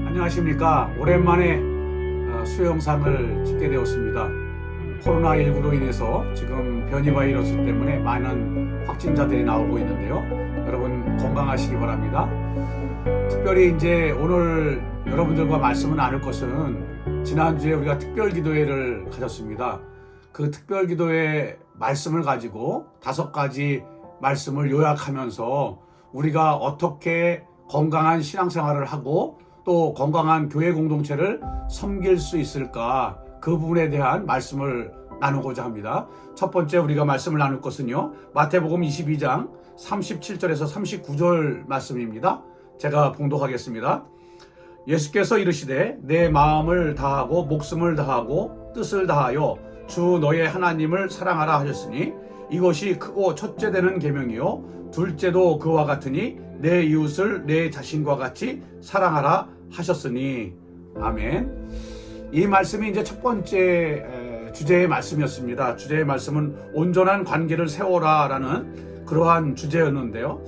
안녕하십니까. 오랜만에 수영상을 찍게 되었습니다. 코로나19로 인해서 지금 변이 바이러스 때문에 많은 확진자들이 나오고 있는데요. 여러분 건강하시기 바랍니다. 특별히 이제 오늘 여러분들과 말씀을 나눌 것은 지난주에 우리가 특별기도회를 가졌습니다. 그 특별기도회 말씀을 가지고 5가지 말씀을 요약하면서 우리가 어떻게 건강한 신앙생활을 하고 또 건강한 교회 공동체를 섬길 수 있을까, 그 부분에 대한 말씀을 나누고자 합니다. 첫 번째 우리가 말씀을 나눌 것은요, 마태복음 22장 37절에서 39절 말씀입니다. 제가 봉독하겠습니다. 예수께서 이르시되 내 마음을 다하고 목숨을 다하고 뜻을 다하여 주 너의 하나님을 사랑하라 하셨으니 이것이 크고 첫째 되는 계명이요 둘째도 그와 같으니 내 이웃을 내 자신과 같이 사랑하라 하셨으니. 아멘. 이 말씀이 이제 첫 번째 주제의 말씀이었습니다. 주제의 말씀은 온전한 관계를 세워라라는 그러한 주제였는데요.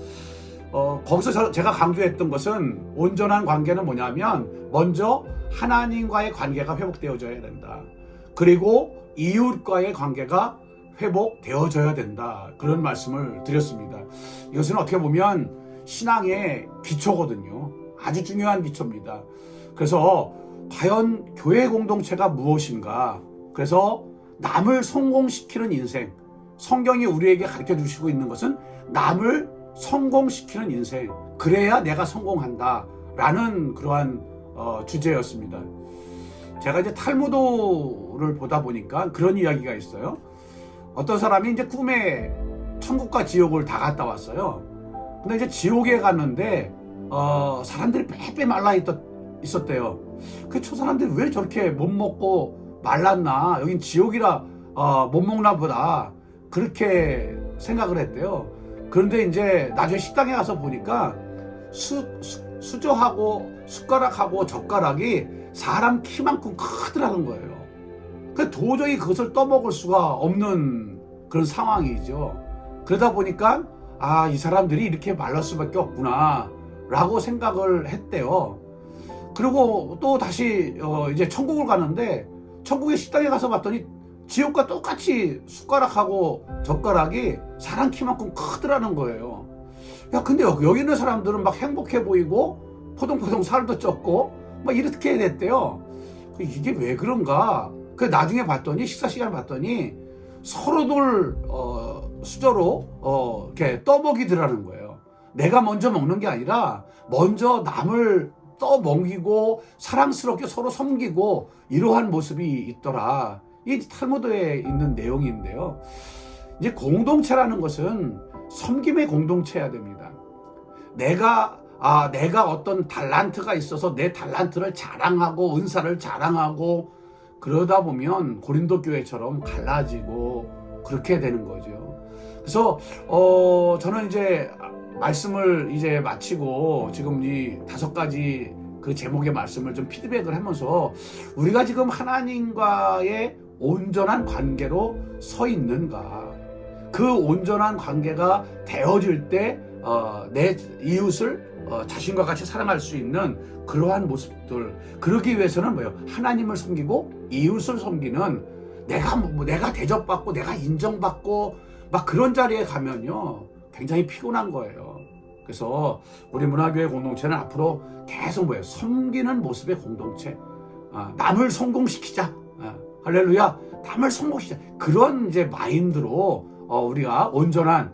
거기서 제가 강조했던 것은 온전한 관계는 뭐냐면 먼저 하나님과의 관계가 회복되어져야 된다. 그리고 이웃과의 관계가 회복되어져야 된다. 그런 말씀을 드렸습니다. 이것은 어떻게 보면 신앙의 기초거든요. 아주 중요한 기초입니다. 그래서 과연 교회 공동체가 무엇인가? 그래서 남을 성공시키는 인생, 성경이 우리에게 가르쳐 주시고 있는 것은 남을 성공시키는 인생, 그래야 내가 성공한다 라는 그러한 주제였습니다. 제가 이제 탈무드를 보다 보니까 그런 이야기가 있어요. 어떤 사람이 이제 꿈에 천국과 지옥을 다 갔다 왔어요. 근데 이제 지옥에 갔는데 사람들이 빼빼 말라 있었대요. 그 저 사람들이 왜 저렇게 못 먹고 말랐나? 여긴 지옥이라 못 먹나 보다. 그렇게 생각을 했대요. 그런데 이제 나중에 식당에 가서 보니까 수저하고 숟가락하고 젓가락이 사람 키만큼 크더라는 거예요. 그 도저히 그것을 떠먹을 수가 없는 그런 상황이죠. 그러다 보니까 이 사람들이 이렇게 말랄 수밖에 없구나 라고 생각을 했대요. 그리고 또 다시 이제 천국을 가는데 천국의 식당에 가서 봤더니 지옥과 똑같이 숟가락하고 젓가락이 사람 키만큼 크더라는 거예요. 야, 근데 여기 있는 사람들은 막 행복해 보이고 포동포동 살도 쪘고 막 이렇게 됐대요. 이게 왜 그런가? 그 나중에 봤더니, 식사 시간에 봤더니 서로들 수저로 이렇게 떠먹이더라는 거예요. 내가 먼저 먹는 게 아니라 먼저 남을 떠먹이고 사랑스럽게 서로 섬기고 이러한 모습이 있더라. 이 탈무드에 있는 내용인데요. 이제 공동체라는 것은 섬김의 공동체여야 됩니다. 내가 어떤 달란트가 있어서 내 달란트를 자랑하고 은사를 자랑하고 그러다 보면 고린도 교회처럼 갈라지고 그렇게 되는 거죠. 그래서 저는 이제 말씀을 이제 마치고 지금 이 5가지 그 제목의 말씀을 좀 피드백을 하면서 우리가 지금 하나님과의 온전한 관계로 서 있는가? 그 온전한 관계가 되어질 때 내 이웃을 자신과 같이 사랑할 수 있는 그러한 모습들, 그러기 위해서는 뭐예요? 하나님을 섬기고 이웃을 섬기는, 내가 대접받고 내가 인정받고 막 그런 자리에 가면요 굉장히 피곤한 거예요. 그래서 우리 문화교회 공동체는 앞으로 계속 뭐예요? 섬기는 모습의 공동체, 남을 성공시키자, 할렐루야, 남을 성공시키자, 그런 이제 마인드로 우리가 온전한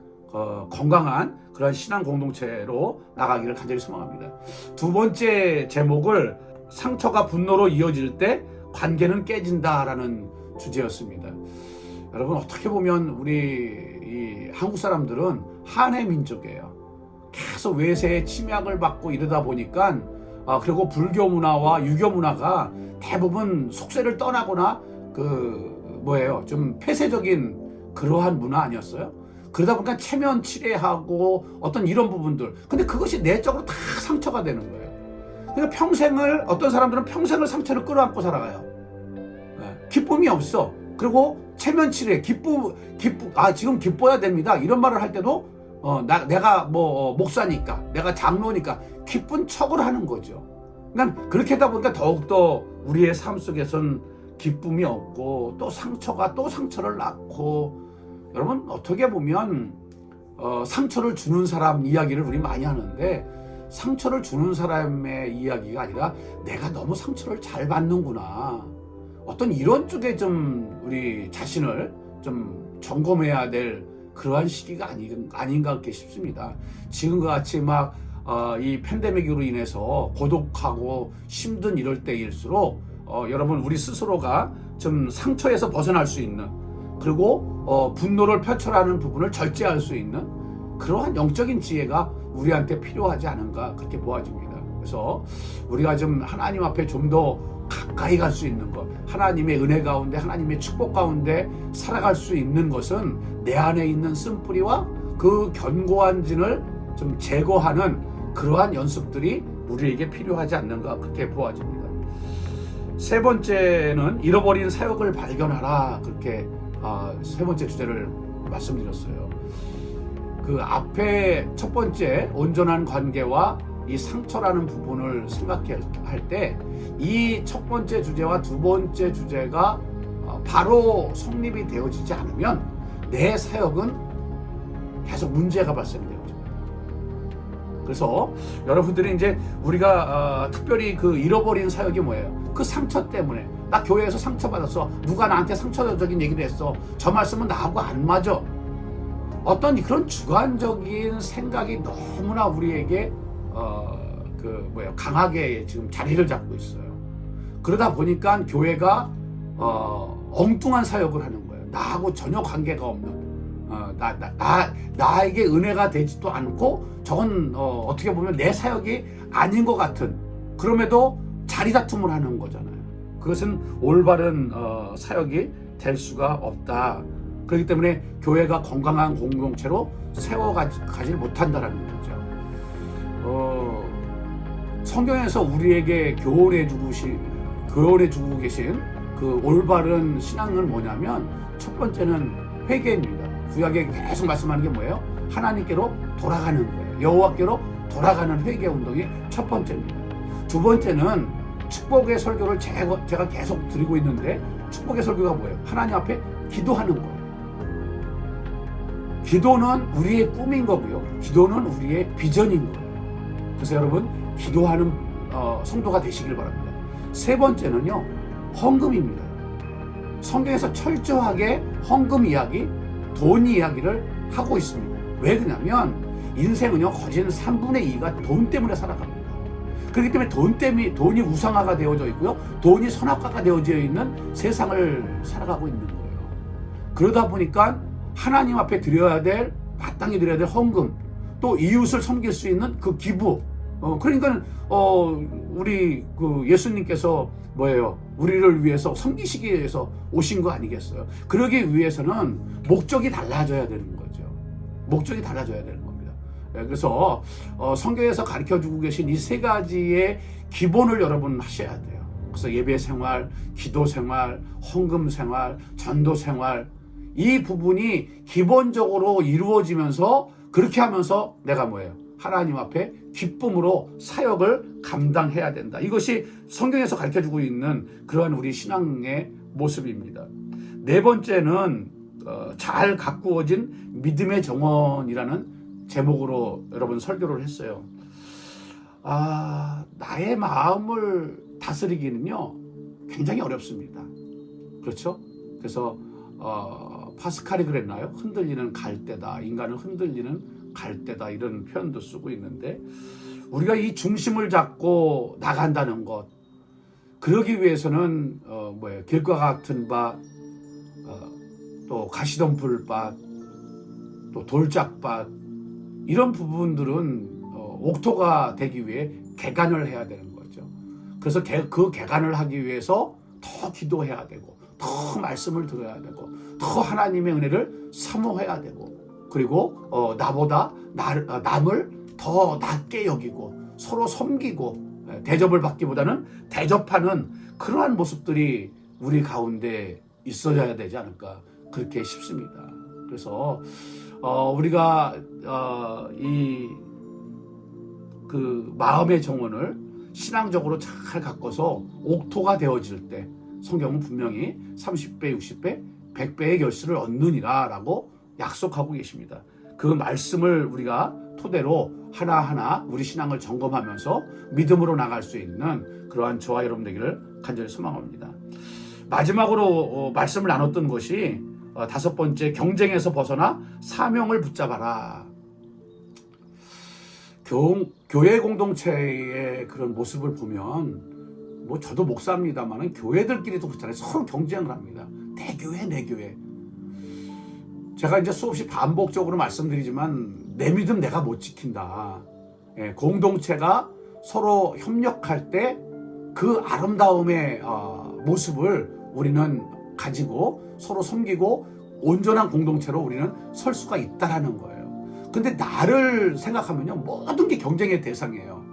건강한 그런 신앙 공동체로 나가기를 간절히 소망합니다. 2번째 제목을 상처가 분노로 이어질 때 관계는 깨진다라는 주제였습니다. 여러분, 어떻게 보면 우리 이 한국 사람들은 한해 민족이에요. 계속 외세의 침략을 받고 이러다 보니까 그리고 불교 문화와 유교 문화가 대부분 속세를 떠나거나 좀 폐쇄적인 그러한 문화 아니었어요? 그러다 보니까 체면 치레하고 어떤 이런 부분들, 근데 그것이 내적으로 다 상처가 되는 거예요. 그러니까 어떤 사람들은 평생을 상처를 끌어안고 살아가요. 기쁨이 없어. 그리고 체면치레 지금 기뻐야 됩니다. 이런 말을 할 때도 내가 목사니까, 내가 장로니까 기쁜 척을 하는 거죠. 그러니까 그렇게 하다 보니까 더욱더 우리의 삶 속에선 기쁨이 없고 또 상처가 또 상처를 낳고, 여러분 어떻게 보면 상처를 주는 사람 이야기를 우리 많이 하는데, 상처를 주는 사람의 이야기가 아니라 내가 너무 상처를 잘 받는구나, 어떤 이런 쪽에 좀 우리 자신을 좀 점검해야 될 그러한 시기가 아닌가 그렇게 싶습니다. 지금과 같이 막 이 팬데믹으로 인해서 고독하고 힘든 이럴 때일수록 여러분 우리 스스로가 좀 상처에서 벗어날 수 있는, 그리고 분노를 표출하는 부분을 절제할 수 있는 그러한 영적인 지혜가 우리한테 필요하지 않은가 그렇게 보아집니다. 그래서 우리가 좀 하나님 앞에 좀 더 가까이 갈 수 있는 것, 하나님의 은혜 가운데, 하나님의 축복 가운데 살아갈 수 있는 것은 내 안에 있는 쓴뿌리와 그 견고한 진을 좀 제거하는 그러한 연습들이 우리에게 필요하지 않는가 그렇게 보아집니다. 세 번째는 잃어버린 사역을 발견하라, 그렇게 세 번째 주제를 말씀드렸어요. 그 앞에 첫 번째 온전한 관계와 이 상처라는 부분을 생각할 때 이 첫 번째 주제와 두 번째 주제가 바로 성립이 되어지지 않으면 내 사역은 계속 문제가 발생되죠. 그래서 여러분들이 이제 우리가 특별히 그 잃어버린 사역이 뭐예요? 그 상처 때문에, 나 교회에서 상처받았어, 누가 나한테 상처적인 얘기를 했어, 저 말씀은 나하고 안 맞아, 어떤 그런 주관적인 생각이 너무나 우리에게 강하게 지금 자리를 잡고 있어요. 그러다 보니까 교회가 엉뚱한 사역을 하는 거예요. 나하고 전혀 관계가 없는, 나에게 은혜가 되지도 않고, 저건 어떻게 보면 내 사역이 아닌 것 같은, 그럼에도 자리다툼을 하는 거잖아요. 그것은 올바른 사역이 될 수가 없다. 그렇기 때문에 교회가 건강한 공동체로 세워가지 못한다라는 거죠. 성경에서 우리에게 교훈해 주고 계신 그 올바른 신앙은 뭐냐면, 첫 번째는 회개입니다. 구약에 계속 말씀하는 게 뭐예요? 하나님께로 돌아가는 거예요. 여호와께로 돌아가는 회개 운동이 첫 번째입니다. 두 번째는 축복의 설교를 제가 계속 드리고 있는데, 축복의 설교가 뭐예요? 하나님 앞에 기도하는 거예요. 기도는 우리의 꿈인 거고요, 기도는 우리의 비전인 거예요. 그래서 여러분 기도하는 성도가 되시길 바랍니다. 세 번째는요, 헌금입니다. 성경에서 철저하게 헌금 이야기, 돈 이야기를 하고 있습니다. 왜 그러냐면 인생은요, 거진 3분의 2가 돈 때문에 살아갑니다. 그렇기 때문에 돈이 우상화가 되어져 있고요, 돈이 선악과가 되어져 있는 세상을 살아가고 있는 거예요. 그러다 보니까 하나님 앞에 마땅히 드려야 될 헌금, 또 이웃을 섬길 수 있는 그 기부, 그러니까 우리 그 예수님께서 뭐예요? 우리를 위해서 섬기시기 위해서 오신 거 아니겠어요? 그러기 위해서는 목적이 달라져야 되는 거죠. 목적이 달라져야 되는 겁니다. 그래서 성경에서 가르쳐주고 계신 이 세 가지의 기본을 여러분 하셔야 돼요. 그래서 예배 생활, 기도 생활, 헌금 생활, 전도 생활, 이 부분이 기본적으로 이루어지면서, 그렇게 하면서 내가 뭐예요? 하나님 앞에 기쁨으로 사역을 감당해야 된다. 이것이 성경에서 가르쳐주고 있는 그러한 우리 신앙의 모습입니다. 네 번째는 잘 가꾸어진 믿음의 정원이라는 제목으로 여러분 설교를 했어요. 나의 마음을 다스리기는요, 굉장히 어렵습니다. 그렇죠? 그래서 파스칼이 그랬나요? 흔들리는 갈대다, 인간은 흔들리는 갈대다, 이런 표현도 쓰고 있는데, 우리가 이 중심을 잡고 나간다는 것, 그러기 위해서는 길과 같은 밭, 또 가시덤불밭, 또 돌짝밭, 이런 부분들은 옥토가 되기 위해 개간을 해야 되는 거죠. 그래서 그 개간을 하기 위해서 더 기도해야 되고, 더 말씀을 들어야 되고, 더 하나님의 은혜를 사모해야 되고, 그리고 나보다 남을 더 낮게 여기고 서로 섬기고 대접을 받기보다는 대접하는 그러한 모습들이 우리 가운데 있어야 되지 않을까 그렇게 싶습니다. 그래서 우리가 그 마음의 정원을 신앙적으로 잘 가꿔서 옥토가 되어질 때 성경은 분명히 30배, 60배, 100배의 결실을 얻느니라 라고 약속하고 계십니다. 그 말씀을 우리가 토대로 하나하나 우리 신앙을 점검하면서 믿음으로 나갈 수 있는 그러한 저와 여러분 되기를 간절히 소망합니다. 마지막으로 말씀을 나눴던 것이 5번째, 경쟁에서 벗어나 사명을 붙잡아라. 교회 공동체의 그런 모습을 보면 뭐 저도 목사입니다만 교회들끼리도 그렇잖아요. 서로 경쟁을 합니다. 내 교회, 내 교회. 제가 이제 수없이 반복적으로 말씀드리지만 내 믿음 내가 못 지킨다. 공동체가 서로 협력할 때 그 아름다움의 모습을 우리는 가지고 서로 섬기고 온전한 공동체로 우리는 설 수가 있다라는 거예요. 근데 나를 생각하면요, 모든 게 경쟁의 대상이에요.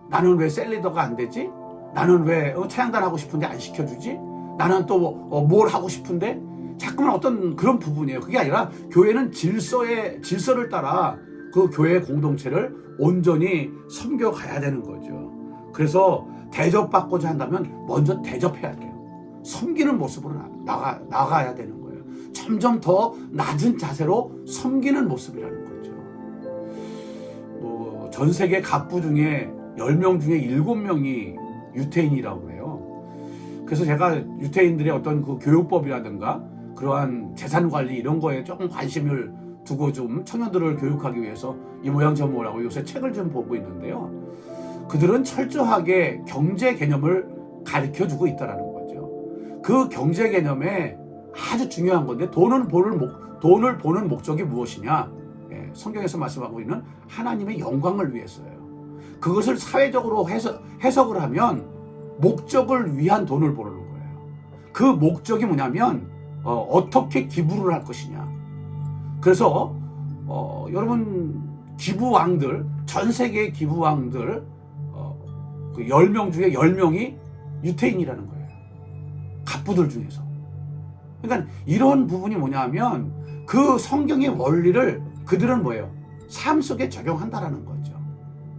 나는 왜 셀리더가 안 되지? 나는 왜 차양단 하고 싶은데 안 시켜주지? 나는 또 뭘 하고 싶은데? 자꾸만 어떤 그런 부분이에요. 그게 아니라 교회는 질서를 따라 그 교회 공동체를 온전히 섬겨가야 되는 거죠. 그래서 대접받고자 한다면 먼저 대접해야 돼요. 섬기는 모습으로 나가야 되는 거예요. 점점 더 낮은 자세로 섬기는 모습이라는 거죠. 전 세계 갑부 중에 10명 중에 7명이 유태인이라고 해요. 그래서 제가 유태인들의 어떤 그 교육법이라든가 그러한 재산 관리 이런 거에 조금 관심을 두고 좀 청년들을 교육하기 위해서 이 모양 저 모양하고 요새 책을 좀 보고 있는데요. 그들은 철저하게 경제 개념을 가르쳐 주고 있다는 거죠. 그 경제 개념에 아주 중요한 건데 돈을 보는 목적이 무엇이냐? 성경에서 말씀하고 있는 하나님의 영광을 위해서예요. 그것을 사회적으로 해석을 하면 목적을 위한 돈을 버는 거예요. 그 목적이 뭐냐면 어떻게 기부를 할 것이냐. 그래서 여러분 기부왕들, 전 세계의 기부왕들 그 10명 중에 10명이 유태인이라는 거예요. 갑부들 중에서. 그러니까 이런 부분이 뭐냐면 그 성경의 원리를 그들은 뭐예요? 삶 속에 적용한다라는 거죠.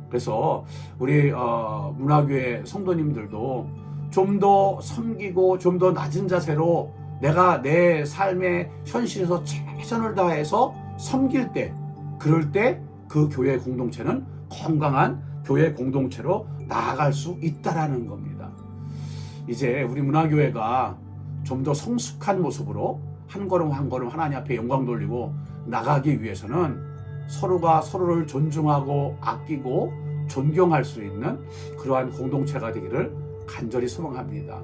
그래서 우리 문화교회 성도님들도 좀 더 섬기고 좀 더 낮은 자세로 내가 내 삶의 현실에서 최선을 다해서 섬길 때, 그럴 때 그 교회 공동체는 건강한 교회 공동체로 나아갈 수 있다라는 겁니다. 이제 우리 문화교회가 좀 더 성숙한 모습으로 한 걸음 한 걸음 하나님 앞에 영광 돌리고 나가기 위해서는 서로가 서로를 존중하고 아끼고 존경할 수 있는 그러한 공동체가 되기를 간절히 소망합니다.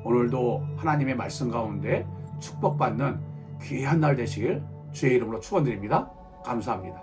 오늘도 하나님의 말씀 가운데 축복받는 귀한 날 되시길 주의 이름으로 축원드립니다. 감사합니다.